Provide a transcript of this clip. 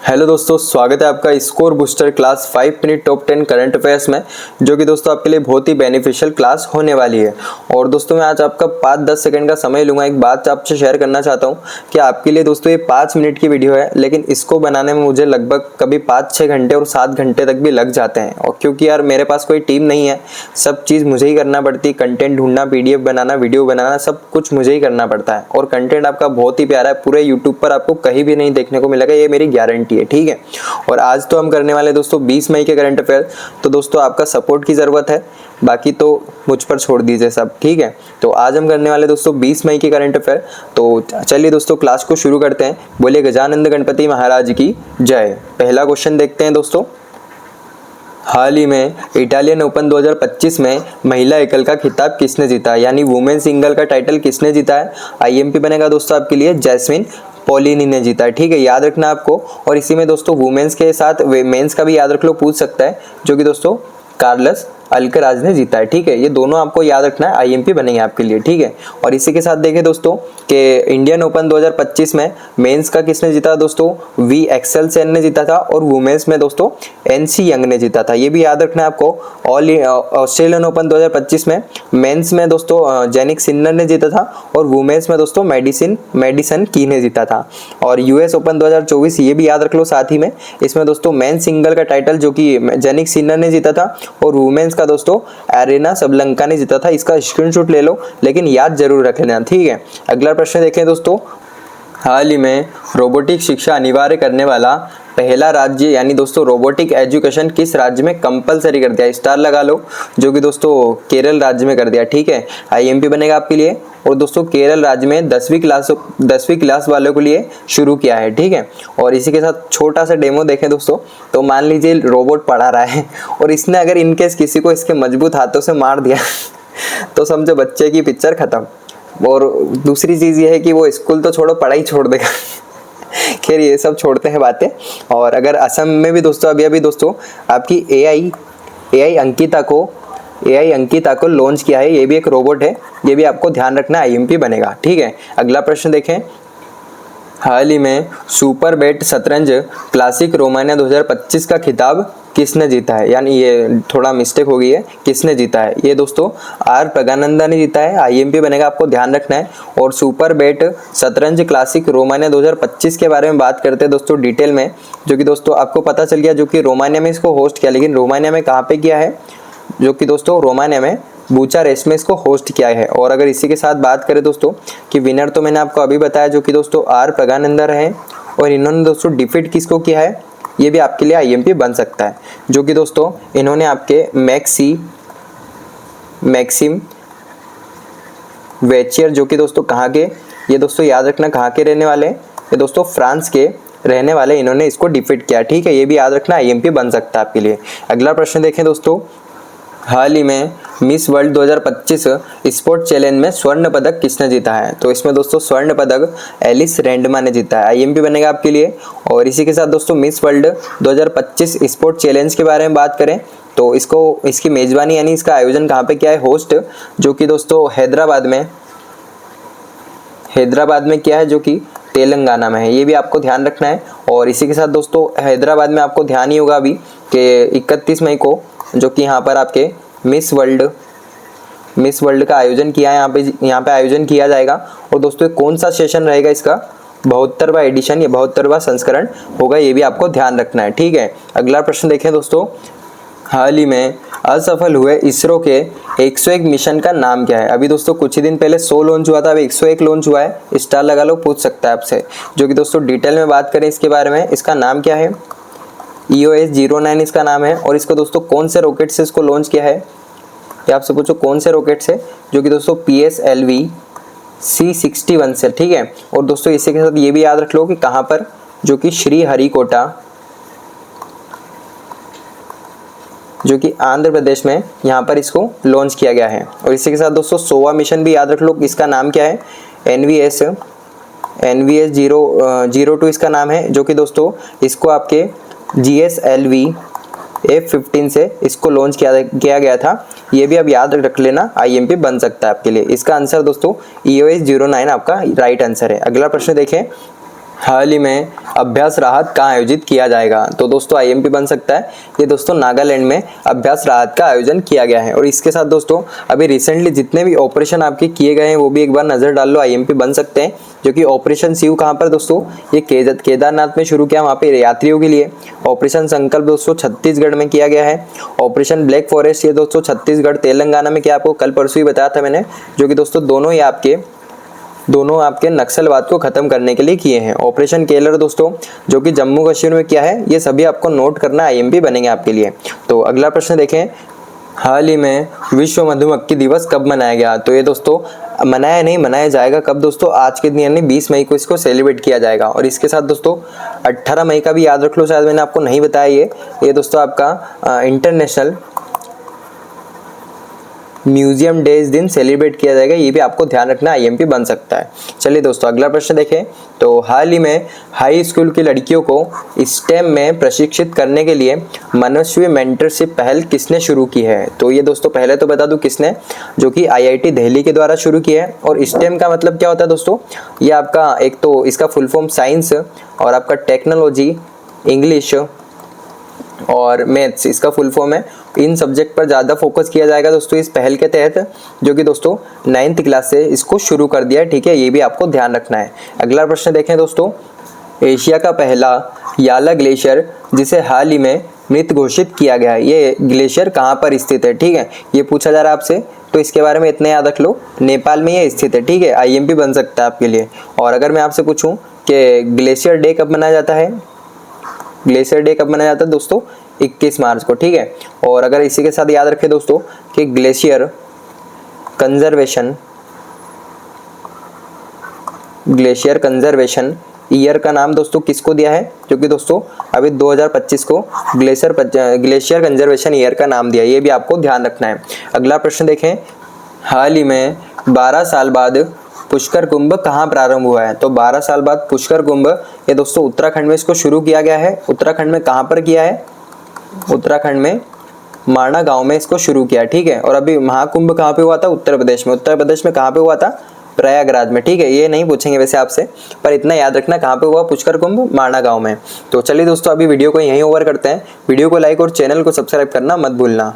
Hello दोस्तों, स्वागत है आपका score booster class 5 minute top 10 current affairs में, जो कि दोस्तों आपके लिए बहुत ही बेनिफिशियल क्लास होने वाली है। और दोस्तों मैं आज आपका 5-10 सेकंड का समय लूँगा। एक बात आपसे शेयर करना चाहता हूँ कि आपके लिए दोस्तों ये 5 मिनट की वीडियो है, लेकिन इसको बनाने में मुझे लगभग कभी 5-6 घंटे और 7 घंटे तक भी लग जाते हैं। और क्योंकि यार मेरे पास कोई टीम नहीं है, सब चीज़ मुझे ही करना पड़ती है। कंटेंट ढूंढना, PDF बनाना, वीडियो बनाना, सब कुछ मुझे ही करना पड़ता है। और कंटेंट आपका बहुत ही प्यारा है, पूरे यूट्यूब पर आपको कहीं भी नहीं देखने को मिलेगा, ये मेरी गारंटी है। ठीक है, और आज तो हम करने वाले दोस्तों 20 मई के करंट अफेयर। तो दोस्तों आपका सपोर्ट की ज़रूरत है, बाकी तो मुझ पर छोड़ दीजिए सब। ठीक है, तो आज हम करने वाले दोस्तों 20 मई के करंट अफेयर। तो चलिए दोस्तों क्लास को शुरू करते हैं। बोलिए गजानंद गणपति महाराज की जय। पहला क्वेश्चन देखते हैं दोस्तों। हाल ही में इटालियन ओपन 2025 में महिला एकल का खिताब किसने जीता, यानी वुमेन सिंगल का टाइटल किसने जीता है? IMP बनेगा दोस्तों आपके लिए, जैस्मिन पॉलिनी ने जीता है। ठीक है, याद रखना आपको। और इसी में दोस्तों वुमेन्स के साथ मेंस का भी याद रख लो, पूछ सकता है, जो कि दोस्तों कार्लस अल्कराज ने जीता है। ठीक है, ये दोनों आपको याद रखना है, IMP बनेंगे आपके लिए। ठीक है, और इसी के साथ देखें दोस्तों कि इंडियन ओपन 2025 में मेंस का किसने जीता दोस्तों? वी एक्सेल सेन ने जीता था। और वुमेन्स में दोस्तों NC यंग ने जीता था, ये भी याद रखना है आपको। ऑस्ट्रेलियन ओपन 2025 में मेंस में दोस्तों जेनिक सिन्नर ने जीता था, और वुमेन्स में दोस्तों मेडिसन की ने जीता था। और US ओपन 2024 ये भी याद रख लो साथ ही में, इसमें दोस्तों मेन सिंगल का टाइटल जो कि जेनिक सिन्नर ने जीता था, और वुमेन्स का दोस्तों एरेना सबलंका ने जीता था। इसका स्क्रीनशॉट ले लो, लेकिन याद जरूर रख लेना। ठीक है, अगला प्रश्न देखें दोस्तों। हाल ही में रोबोटिक शिक्षा अनिवार्य करने वाला पहला राज्य, यानी दोस्तों रोबोटिक एजुकेशन किस राज्य में कंपलसरी कर दिया? स्टार लगा लो, जो कि दोस्तों केरल राज्य में कर दिया। ठीक है, IMP बनेगा आपके लिए। और दोस्तों केरल राज्य में 10वीं क्लास वालों के लिए शुरू किया है। ठीक है, और इसी के साथ छोटा सा डेमो देखें दोस्तों। तो मान लीजिए रोबोट पढ़ा रहा है, और इसने अगर इनकेस किसी को इसके मजबूत हाथों से मार दिया तो समझो बच्चे की पिक्चर खत्म। और दूसरी चीज़ ये है कि वो स्कूल तो छोड़ो, पढ़ाई छोड़ देगा। खैर ये सब छोड़ते हैं बातें। और अगर असम में भी दोस्तों अभी दोस्तों आपकी AI अंकिता को लॉन्च किया है। ये भी एक रोबोट है, ये भी आपको ध्यान रखना, IMP बनेगा। ठीक है, अगला प्रश्न देखें। हाल ही में सुपर बैट शतरंज क्लासिक रोमानिया 2025 का खिताब किसने जीता है? यानी ये थोड़ा मिस्टेक हो गई है, किसने जीता है? ये दोस्तों R प्रज्ञानंदा ने जीता है, IMP बनेगा, आपको ध्यान रखना है। और सुपर बैट शतरंज क्लासिक रोमानिया 2025 के बारे में बात करते हैं दोस्तों डिटेल में, जो कि दोस्तों आपको पता चल गया, जो कि रोमानिया में इसको होस्ट किया। लेकिन रोमानिया में कहाँ पे किया है? जो कि दोस्तों रोमानिया में बुचारेस्ट में इसको होस्ट किया है। और अगर इसी के साथ बात करें दोस्तों कि विनर तो मैंने आपको अभी बताया, जो कि दोस्तों R प्रज्ञानंदा रहे। और इन्होंने दोस्तों डिफीट किसको किया है? ये भी आपके लिए IMP बन सकता है, जो कि दोस्तों इन्होंने आपके मैक्सिम वेचियर, जो कि दोस्तों कहाँ के, ये दोस्तों याद रखना कहाँ के रहने वाले हैं, ये दोस्तों फ्रांस के रहने वाले, इन्होंने इसको डिफीट किया। ठीक है, ये भी याद रखना, IMP बन सकता है आपके लिए। अगला प्रश्न देखें दोस्तों। हाल ही में मिस वर्ल्ड 2025 स्पोर्ट चैलेंज में स्वर्ण पदक किसने जीता है? तो इसमें दोस्तों स्वर्ण पदक एलिस रेंडमा ने जीता है, IMP बनेगा आपके लिए। और इसी के साथ दोस्तों मिस वर्ल्ड 2025 स्पोर्ट चैलेंज के बारे में बात करें तो इसकी मेजबानी यानी इसका आयोजन कहाँ पे किया है? होस्ट, जो कि दोस्तों हैदराबाद में किया है, जो कि तेलंगाना में है। ये भी आपको ध्यान रखना है। और इसी के साथ दोस्तों हैदराबाद में आपको ध्यान ही होगा अभी कि 31 मई को जो कि यहाँ पर आपके मिस वर्ल्ड का आयोजन किया है, यहाँ पे आयोजन किया जाएगा। और दोस्तों कौन सा सेशन रहेगा इसका? 72वां एडिशन या 72वां संस्करण होगा, ये भी आपको ध्यान रखना है। ठीक है, अगला प्रश्न देखें दोस्तों। हाल ही में असफल हुए इसरो के 101 मिशन का नाम क्या है? अभी दोस्तों कुछ ही दिन पहले 100 लॉन्च हुआ था, अभी 101 लॉन्च हुआ है। स्टार लगा लो, पूछ सकता है आपसे। जो कि दोस्तों डिटेल में बात करें इसके बारे में, इसका नाम क्या है? EOS-09 इसका नाम है। और इसको दोस्तों कौन से रॉकेट से इसको लॉन्च किया है? या आपसे पूछो कौन से रॉकेट से? जो कि दोस्तों PSLV C61 से। ठीक है, और दोस्तों इसी के साथ ये भी याद रख लो कि कहाँ पर, जो कि श्रीहरिकोटा, जो कि आंध्र प्रदेश में, यहाँ पर इसको लॉन्च किया गया है। और इसी के साथ दोस्तों 100वां मिशन भी याद रख लो, इसका नाम क्या है? NVS-02 इसका नाम है, जो कि दोस्तों इसको आपके GSLV F-15 से इसको लॉन्च किया गया था। ये भी अब याद रख लेना, IMP बन सकता है आपके लिए। इसका आंसर दोस्तों EOS-09 आपका राइट आंसर है। अगला प्रश्न देखें। हाल ही में अभ्यास राहत कहाँ आयोजित किया जाएगा? तो दोस्तों आईएमपी बन सकता है ये दोस्तों नागालैंड में अभ्यास राहत का आयोजन किया गया है। और इसके साथ दोस्तों अभी रिसेंटली जितने भी ऑपरेशन आपके किए गए हैं वो भी एक बार नज़र डाल लो, आईएमपी बन सकते हैं। जो कि ऑपरेशन शिव कहाँ पर दोस्तों, ये केदारनाथ में शुरू किया वहाँ पे यात्रियों के लिए। ऑपरेशन संकल्प दोस्तों छत्तीसगढ़ में किया गया है। ऑपरेशन ब्लैक फॉरेस्ट ये दोस्तों छत्तीसगढ़ तेलंगाना में किया, आपको कल परसों ही बताया था मैंने। जो कि दोस्तों दोनों आपके नक्सलवाद को खत्म करने के लिए किए हैं। ऑपरेशन केलर दोस्तों जो कि जम्मू कश्मीर में किया है, ये सभी आपको नोट करना, आईएमपी बनेंगे आपके लिए। तो अगला प्रश्न देखें, हाल ही में विश्व मधुमक्खी दिवस कब मनाया गया? तो ये दोस्तों मनाया जाएगा कब दोस्तों, आज के दिन यानी 20 मई को इसको सेलिब्रेट किया जाएगा। और इसके साथ दोस्तों 18 मई का भी याद रख लो, शायद मैंने आपको नहीं बताया ये दोस्तों आपका इंटरनेशनल म्यूजियम डे इस दिन सेलिब्रेट किया जाएगा, ये भी आपको ध्यान रखना, आईएमपी बन सकता है। चलिए दोस्तों अगला प्रश्न देखें, तो हाल ही में हाई स्कूल की लड़कियों को स्टेम में प्रशिक्षित करने के लिए मनस्वी मेंटरशिप पहल किसने शुरू की है? तो ये दोस्तों पहले तो बता दूं किसने, जो कि आईआईटी दिल्ली के द्वारा शुरू किया है। और स्टेम का मतलब क्या होता है दोस्तों, ये आपका एक तो इसका फुल फॉर्म साइंस और आपका टेक्नोलॉजी, इंग्लिश और मैथ्स इसका फुल फॉर्म है। इन सब्जेक्ट पर ज़्यादा फोकस किया जाएगा दोस्तों इस पहल के तहत, जो कि दोस्तों 9th क्लास से इसको शुरू कर दिया है, ठीक है, ये भी आपको ध्यान रखना है। अगला प्रश्न देखें दोस्तों, एशिया का पहला याला ग्लेशियर जिसे हाल ही में मृत घोषित किया गया है, ये ग्लेशियर कहाँ पर स्थित है? ठीक है, ये पूछा जा रहा है आपसे, तो इसके बारे में इतना याद रख लो, नेपाल में ये स्थित है, ठीक है, आईएमपी बन सकता है आपके लिए। और अगर मैं आपसे पूछूं कि ग्लेशियर डे कब मनाया जाता है, ग्लेशियर डे कब मनाया जाता है दोस्तों, 21 मार्च को, ठीक है। और अगर इसी के साथ याद रखें दोस्तों कि ग्लेशियर कंजर्वेशन ईयर का नाम दोस्तों किसको दिया है, जो कि दोस्तों अभी 2025 को ग्लेशियर कंजर्वेशन ईयर का नाम दिया है, ये भी आपको ध्यान रखना है। अगला प्रश्न देखें, हाल ही में 12 साल बाद पुष्कर कुंभ कहाँ प्रारंभ हुआ है? तो 12 साल बाद पुष्कर कुंभ ये दोस्तों उत्तराखंड में इसको शुरू किया गया है। उत्तराखंड में कहाँ पर किया है? उत्तराखंड में माणा गांव में इसको शुरू किया, ठीक है। और अभी महाकुंभ कहाँ पे हुआ था? उत्तर प्रदेश में। उत्तर प्रदेश में कहाँ पे हुआ था? प्रयागराज में, ठीक है। ये नहीं पूछेंगे वैसे आपसे, पर इतना याद रखना कहाँ पे हुआ पुष्कर कुंभ, माणा गांव में। तो चलिए दोस्तों अभी वीडियो को यहीं ओवर करते हैं। वीडियो को लाइक और चैनल को सब्सक्राइब करना मत भूलना।